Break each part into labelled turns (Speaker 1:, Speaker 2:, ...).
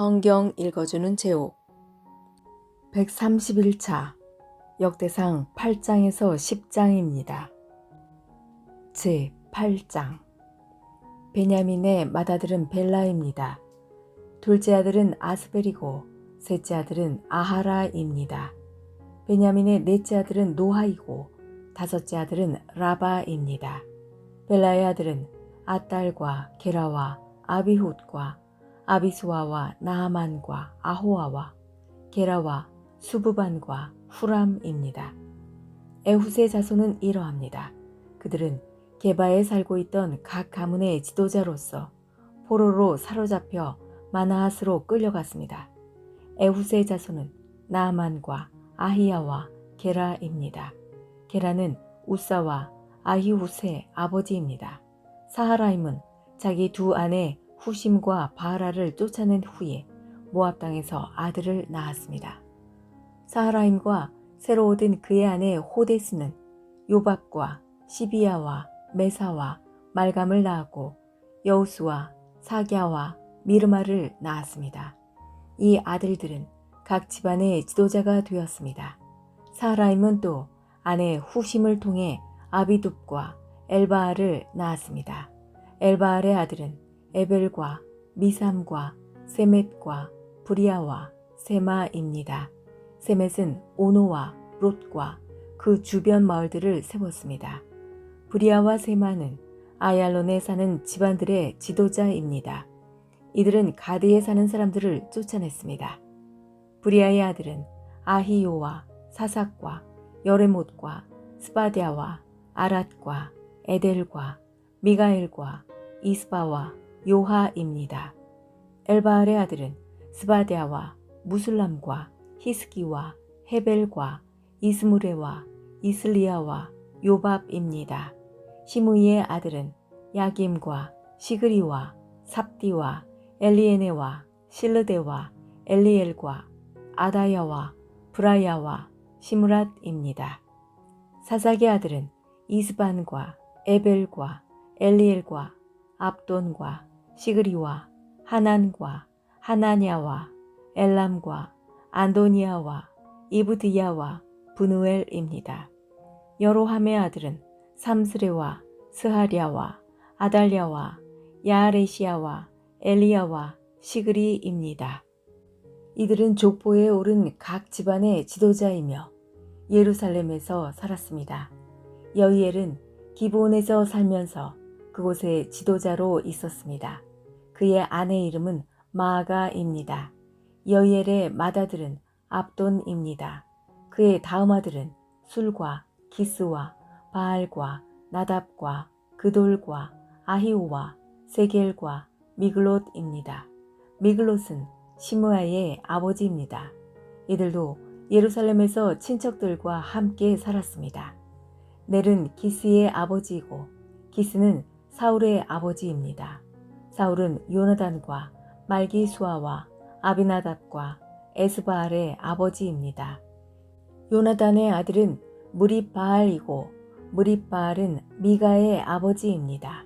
Speaker 1: 성경 읽어주는 제옥 131차 역대상 8장에서 10장입니다. 제8장 베냐민의 맏아들은 벨라입니다. 둘째 아들은 아스벨이고 셋째 아들은 아하라입니다. 베냐민의 넷째 아들은 노하이고 다섯째 아들은 라바입니다. 벨라의 아들은 아딸과 게라와 아비훗과 아비수아와 나하만과 아호아와 게라와 수부반과 후람입니다. 에훗의 자손은 이러합니다. 그들은 게바에 살고 있던 각 가문의 지도자로서 포로로 사로잡혀 마나핫으로 끌려갔습니다. 에훗의 자손은 나하만과 아히야와 게라입니다. 게라는 우사와 아히훗의 아버지입니다. 사하라임은 자기 두 아내 후심과 바하라를 쫓아낸 후에 모압 땅에서 아들을 낳았습니다. 사하라임과 새로 얻은 그의 아내 호데스는 요밥과 시비야와 메사와 말감을 낳았고 여우스와 사갸와 미르마를 낳았습니다. 이 아들들은 각 집안의 지도자가 되었습니다. 사하라임은 또 아내 후심을 통해 아비둡과 엘바알을 낳았습니다. 엘바알의 아들은 에벨과 미삼과 세멧과 브리아와 세마입니다. 세멧은 오노와 롯과 그 주변 마을들을 세웠습니다. 브리아와 세마는 아얄론에 사는 집안들의 지도자입니다. 이들은 가드에 사는 사람들을 쫓아냈습니다. 브리아의 아들은 아히요와 사삭과 여레못과 스바디아와 아랏과 에델과 미가엘과 이스바와 요하입니다. 엘바알의 아들은 스바디아와 무술람과 히스기와 헤벨과 이스무레와 이슬리아와 요밥입니다. 시므이의 아들은 야김과 시그리와 삽디와 엘리에네와 실르데와 엘리엘과 아다야와 브라야와 시므랏입니다. 사삭의 아들은 이스반과 에벨과 엘리엘과 압돈과 시그리와 하난과 하나냐와 엘람과 안도니아와 이브드야와 브누엘입니다. 여로함의 아들은 삼스레와 스하랴와 아달랴와 야아레시아와 엘리야와 시그리입니다. 이들은 족보에 오른 각 집안의 지도자이며 예루살렘에서 살았습니다. 여이엘은 기브온에서 살면서 그곳의 지도자로 있었습니다. 그의 아내 이름은 마아가입니다. 여이엘의 맏아들은 압돈입니다. 그의 다음 아들은 술과 기스와 바알과 나답과 그돌과 아히우와 세겔과 미글롯입니다. 미글롯은 시므아의 아버지입니다. 이들도 예루살렘에서 친척들과 함께 살았습니다. 넬은 기스의 아버지이고 기스는 사울의 아버지입니다. 사울은 요나단과 말기수아와 아비나답과 에스바알의 아버지입니다. 요나단의 아들은 무립바알이고 무립바알은 미가의 아버지입니다.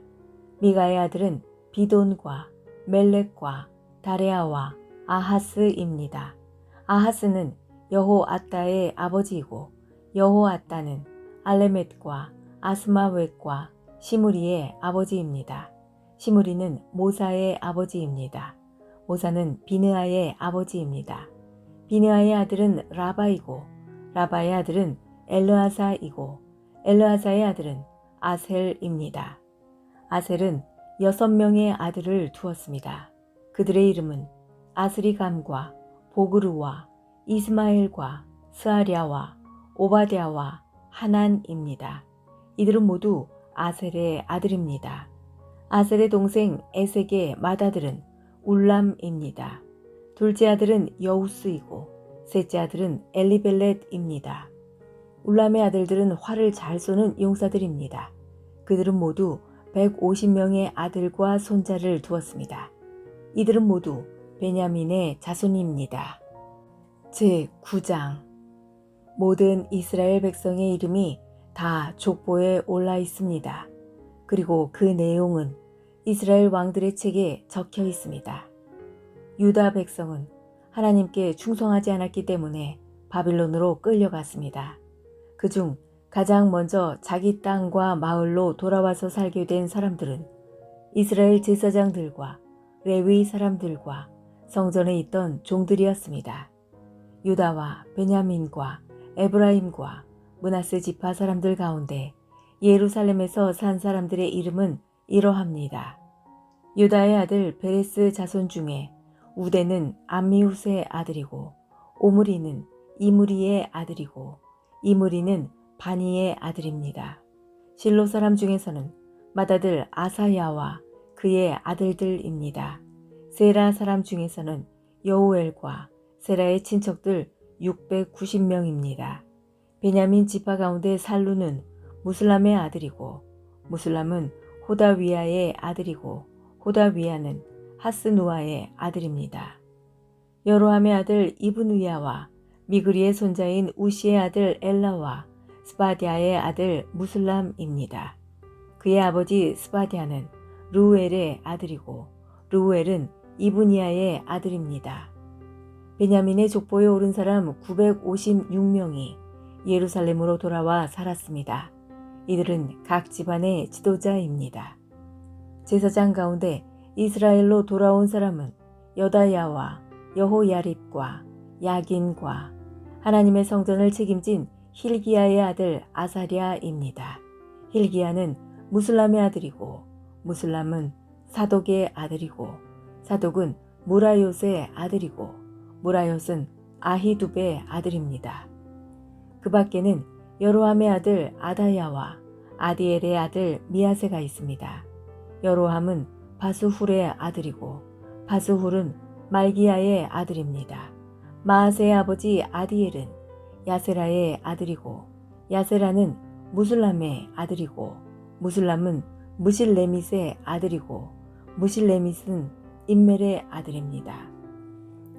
Speaker 1: 미가의 아들은 비돈과 멜렉과 다레아와 아하스입니다. 아하스는 여호아따의 아버지이고 여호아따는 알레멧과 아스마웻과 시므리의 아버지입니다. 시므리는 모사의 아버지입니다. 모사는 비느아의 아버지입니다. 비느아의 아들은 라바이고 라바의 아들은 엘르아사이고 엘르아사의 아들은 아셀입니다. 아셀은 6명의 아들을 두었습니다. 그들의 이름은 아스리감과 보그루와 이스마엘과 스아랴와 오바댜와 하난입니다. 이들은 모두 아셀의 아들입니다. 아셀의 동생 에색의 맏아들은 울람입니다. 둘째 아들은 여우스이고 셋째 아들은 엘리벨렛입니다. 울람의 아들들은 활을 잘 쏘는 용사들입니다. 그들은 모두 150명의 아들과 손자를 두었습니다. 이들은 모두 베냐민의 자손입니다. 제9장 모든 이스라엘 백성의 이름이 다 족보에 올라 있습니다. 그리고 그 내용은 이스라엘 왕들의 책에 적혀 있습니다. 유다 백성은 하나님께 충성하지 않았기 때문에 바빌론으로 끌려갔습니다. 그중 가장 먼저 자기 땅과 마을로 돌아와서 살게 된 사람들은 이스라엘 제사장들과 레위 사람들과 성전에 있던 종들이었습니다. 유다와 베냐민과 에브라임과 므낫세 지파 사람들 가운데 예루살렘에서 산 사람들의 이름은 이러합니다. 유다의 아들 베레스 자손 중에 우데는 암미후스의 아들이고 오므리는 이므리의 아들이고 이므리는 바니의 아들입니다. 실로 사람 중에서는 맏아들 아사야와 그의 아들들입니다. 세라 사람 중에서는 여우엘과 세라의 친척들 690명입니다. 베냐민 지파 가운데 살루는 무슬람의 아들이고 무슬람은 호다위아의 아들이고 호다위아는 하스누아의 아들입니다. 여로함의 아들 이브누야와 미그리의 손자인 우시의 아들 엘라와 스바디아의 아들 무슬람입니다. 그의 아버지 스바디아는 루엘의 아들이고 루엘은 이브니아의 아들입니다. 베냐민의 족보에 오른 사람 956명이 예루살렘으로 돌아와 살았습니다. 이들은 각 집안의 지도자입니다. 제사장 가운데 이스라엘로 돌아온 사람은 여다야와 여호야립과 야긴과 하나님의 성전을 책임진 힐기야의 아들 아사랴입니다. 힐기야는 무슬람의 아들이고 무슬람은 사독의 아들이고 사독은 무라요스의 아들이고 무라요스는 아히두베의 아들입니다. 그 밖에는 여로함의 아들 아다야와 아디엘의 아들 미아세가 있습니다. 여로함은 바스훌의 아들이고 바스훌은 말기야의 아들입니다. 마아세의 아버지 아디엘은 야세라의 아들이고 야세라는 무슬람의 아들이고 무슬람은 무실레밋의 아들이고 무실레밋은 임멜의 아들입니다.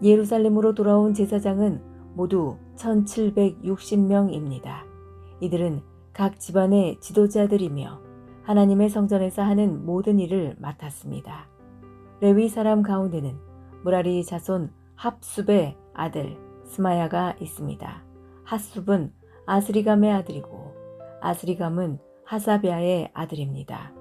Speaker 1: 예루살렘으로 돌아온 제사장은 모두 1760명입니다. 이들은 각 집안의 지도자들이며 하나님의 성전에서 하는 모든 일을 맡았습니다. 레위 사람 가운데는 무라리 자손 합숲의 아들 스마야가 있습니다. 핫숲은 아스리감의 아들이고 아스리감은 하사비아의 아들입니다.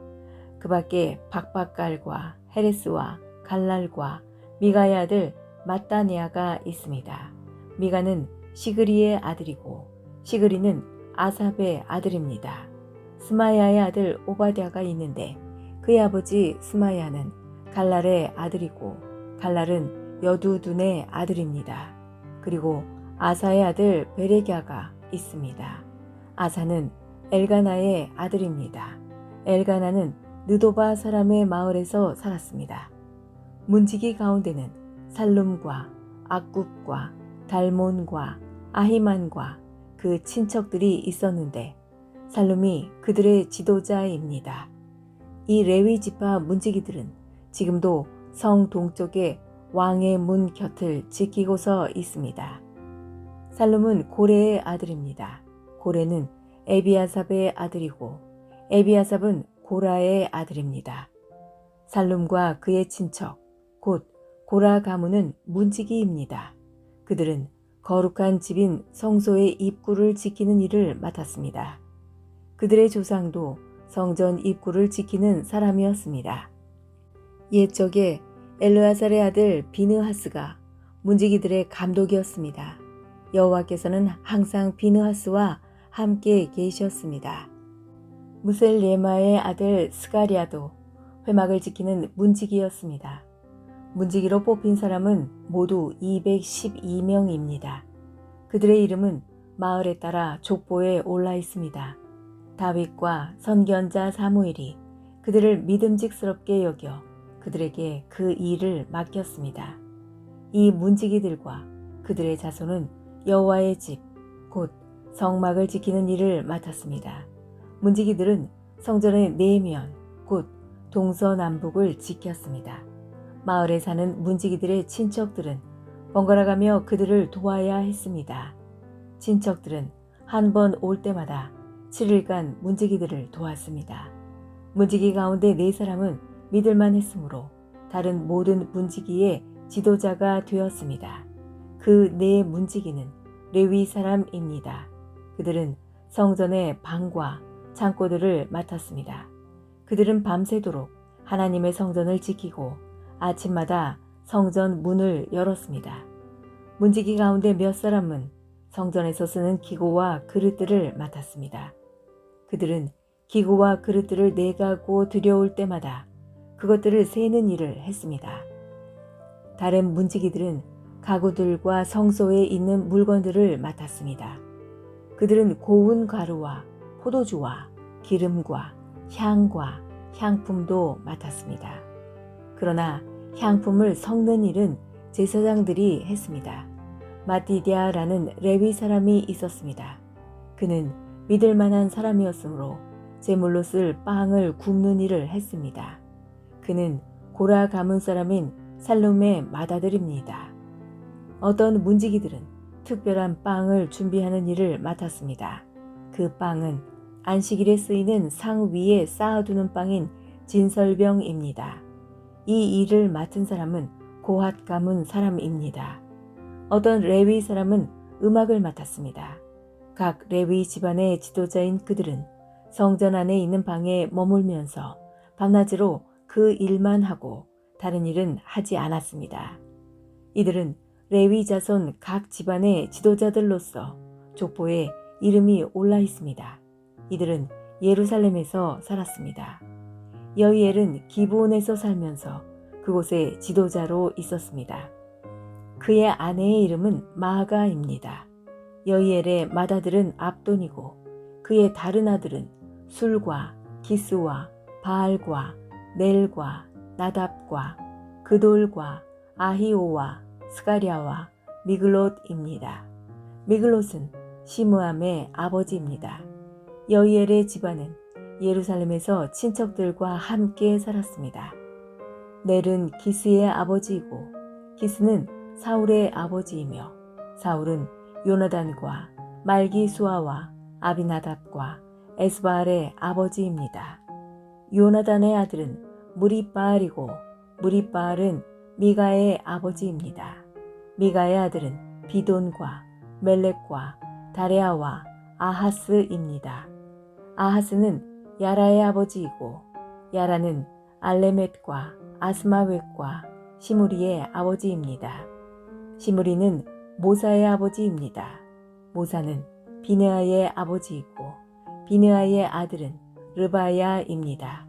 Speaker 1: 그 밖에 박박갈과 헤레스와 갈랄과 미가의 아들 마따니아가 있습니다. 미가는 시그리의 아들이고 시그리는 아삽의 아들입니다. 스마야의 아들 오바댜가 있는데 그의 아버지 스마야는 갈랄의 아들이고 갈랄은 여두둔의 아들입니다. 그리고 아사의 아들 베레갸가 있습니다. 아사는 엘가나의 아들입니다. 엘가나는 느도바 사람의 마을에서 살았습니다. 문지기 가운데는 살룸과 악굽과 달몬과 아히만과 그 친척들이 있었는데 살룸이 그들의 지도자입니다. 이 레위 지파 문지기들은 지금도 성 동쪽의 왕의 문 곁을 지키고서 있습니다. 살룸은 고레의 아들입니다. 고레는 에비아삽의 아들이고 에비아삽은 고라의 아들입니다. 살룸과 그의 친척 곧 고라 가문은 문지기입니다. 그들은 거룩한 집인 성소의 입구를 지키는 일을 맡았습니다. 그들의 조상도 성전 입구를 지키는 사람이었습니다. 옛적에 엘르아살의 아들 비느하스가 문지기들의 감독이었습니다. 여호와께서는 항상 비느하스와 함께 계셨습니다. 무셀레마의 아들 스가리아도 회막을 지키는 문지기였습니다. 문지기로 뽑힌 사람은 모두 212명입니다. 그들의 이름은 마을에 따라 족보에 올라 있습니다. 다윗과 선견자 사무엘이 그들을 믿음직스럽게 여겨 그들에게 그 일을 맡겼습니다. 이 문지기들과 그들의 자손은 여호와의 집, 곧 성막을 지키는 일을 맡았습니다. 문지기들은 성전의 내면, 곧 동서남북을 지켰습니다. 마을에 사는 문지기들의 친척들은 번갈아가며 그들을 도와야 했습니다. 친척들은 한 번 올 때마다 7일간 문지기들을 도왔습니다. 문지기 가운데 4사람은 믿을만 했으므로 다른 모든 문지기의 지도자가 되었습니다. 그 네 문지기는 레위 사람입니다. 그들은 성전의 방과 창고들을 맡았습니다. 그들은 밤새도록 하나님의 성전을 지키고 아침마다 성전 문을 열었습니다. 문지기 가운데 몇 사람은 성전에서 쓰는 기구와 그릇들을 맡았습니다. 그들은 기구와 그릇들을 내가고 들여올 때마다 그것들을 세는 일을 했습니다. 다른 문지기들은 가구들과 성소에 있는 물건들을 맡았습니다. 그들은 고운 가루와 포도주와 기름과 향과 향품도 맡았습니다. 그러나 향품을 섞는 일은 제사장들이 했습니다. 마띠디아라는 레위 사람이 있었습니다. 그는 믿을 만한 사람이었으므로 제물로 쓸 빵을 굽는 일을 했습니다. 그는 고라 가문 사람인 살룸의 맏아들입니다. 어떤 문지기들은 특별한 빵을 준비하는 일을 맡았습니다. 그 빵은 안식일에 쓰이는 상 위에 쌓아두는 빵인 진설병입니다. 이 일을 맡은 사람은 고핫 가문 사람입니다. 어떤 레위 사람은 음악을 맡았습니다. 각 레위 집안의 지도자인 그들은 성전 안에 있는 방에 머물면서 밤낮으로 그 일만 하고 다른 일은 하지 않았습니다. 이들은 레위 자손 각 집안의 지도자들로서 족보에 이름이 올라 있습니다. 이들은 예루살렘에서 살았습니다. 여이엘은 기브온에서 살면서 그곳의 지도자로 있었습니다. 그의 아내의 이름은 마아가입니다. 여이엘의 맏아들은 압돈이고 그의 다른 아들은 술과 기스와 바알과 넬과 나답과 그돌과 아히오와 스가랴와 미글롯입니다. 미글롯은 시므암의 아버지입니다. 여이엘의 집안은 예루살렘에서 친척들과 함께 살았습니다. 넬은 기스의 아버지이고 기스는 사울의 아버지이며 사울은 요나단과 말기수아와 아비나답과 에스바알의 아버지입니다. 요나단의 아들은 무리바알이고 무리바알은 미가의 아버지입니다. 미가의 아들은 비돈과 멜렉과 다레아와 아하스입니다. 아하스는 야라의 아버지이고 야라는 알레멧과 아스마웻과 시므리의 아버지입니다. 시므리는 모사의 아버지입니다. 모사는 비느아의 아버지이고 비느아의 아들은 르바야입니다.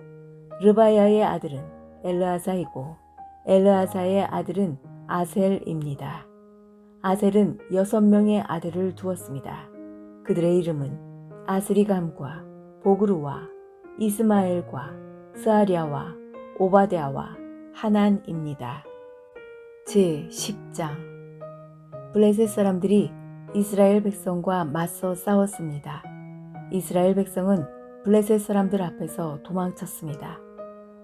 Speaker 1: 르바야의 아들은 엘르아사이고 엘르아사의 아들은 아셀입니다. 아셀은 6명의 아들을 두었습니다. 그들의 이름은 아스리감과 보그루와 이스마엘과 스아랴와 오바댜와 하난입니다. 제10장 블레셋 사람들이 이스라엘 백성과 맞서 싸웠습니다. 이스라엘 백성은 블레셋 사람들 앞에서 도망쳤습니다.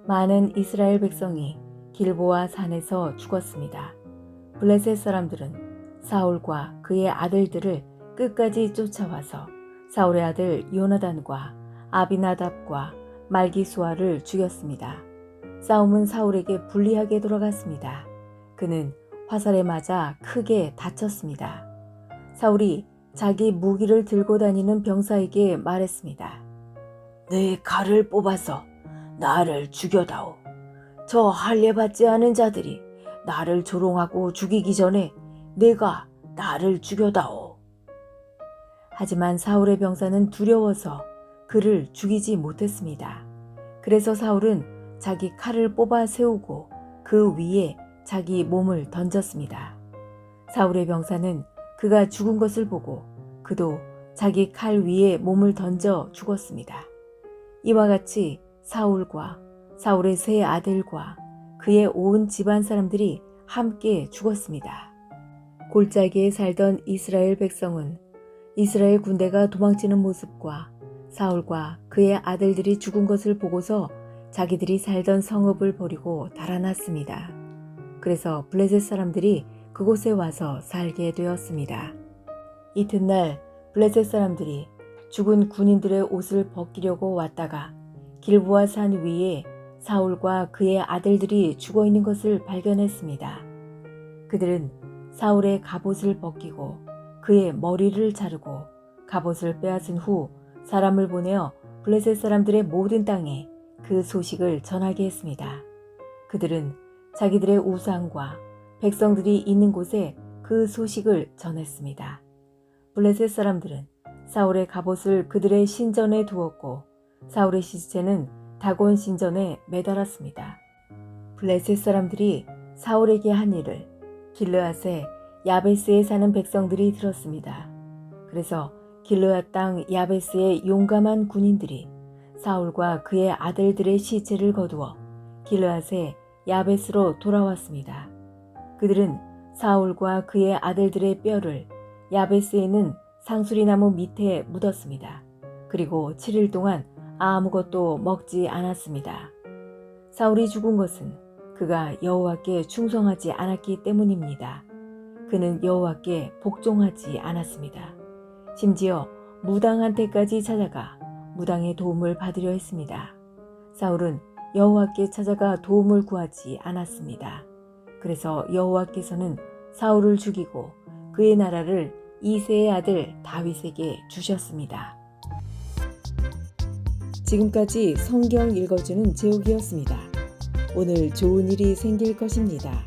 Speaker 1: 많은 이스라엘 백성이 길보아 산에서 죽었습니다. 블레셋 사람들은 사울과 그의 아들들을 끝까지 쫓아와서 사울의 아들 요나단과 아비나답과 말기수아를 죽였습니다. 싸움은 사울에게 불리하게 돌아갔습니다. 그는 화살에 맞아 크게 다쳤습니다. 사울이 자기 무기를 들고 다니는 병사에게 말했습니다. 내 칼을 뽑아서 나를 죽여다오. 저 할례받지 않은 자들이 나를 조롱하고 죽이기 전에 내가 나를 죽여다오. 하지만 사울의 병사는 두려워서 그를 죽이지 못했습니다. 그래서 사울은 자기 칼을 뽑아 세우고 그 위에 자기 몸을 던졌습니다. 사울의 병사는 그가 죽은 것을 보고 그도 자기 칼 위에 몸을 던져 죽었습니다. 이와 같이 사울과 사울의 세 아들과 그의 온 집안 사람들이 함께 죽었습니다. 골짜기에 살던 이스라엘 백성은 이스라엘 군대가 도망치는 모습과 사울과 그의 아들들이 죽은 것을 보고서 자기들이 살던 성읍을 버리고 달아났습니다. 그래서 블레셋 사람들이 그곳에 와서 살게 되었습니다. 이튿날 블레셋 사람들이 죽은 군인들의 옷을 벗기려고 왔다가 길보아 산 위에 사울과 그의 아들들이 죽어 있는 것을 발견했습니다. 그들은 사울의 갑옷을 벗기고 그의 머리를 자르고 갑옷을 빼앗은 후 사람을 보내어 블레셋 사람들의 모든 땅에 그 소식을 전하게 했습니다. 그들은 자기들의 우상과 백성들이 있는 곳에 그 소식을 전했습니다. 블레셋 사람들은 사울의 갑옷을 그들의 신전에 두었고 사울의 시체는 다곤 신전에 매달았습니다. 블레셋 사람들이 사울에게 한 일을 길르앗의 야베스에 사는 백성들이 들었습니다. 그래서 길르앗 땅 야베스의 용감한 군인들이 사울과 그의 아들들의 시체를 거두어 길르앗의 야베스로 돌아왔습니다. 그들은 사울과 그의 아들들의 뼈를 야베스에 있는 상수리나무 밑에 묻었습니다. 그리고 7일 동안 아무것도 먹지 않았습니다. 사울이 죽은 것은 그가 여호와께 충성하지 않았기 때문입니다. 그는 여호와께 복종하지 않았습니다. 심지어 무당한테까지 찾아가 무당의 도움을 받으려 했습니다. 사울은 여호와께 찾아가 도움을 구하지 않았습니다. 그래서 여호와께서는 사울을 죽이고 그의 나라를 이새의 아들 다윗에게 주셨습니다. 지금까지 성경 읽어주는 제옥이었습니다. 오늘 좋은 일이 생길 것입니다.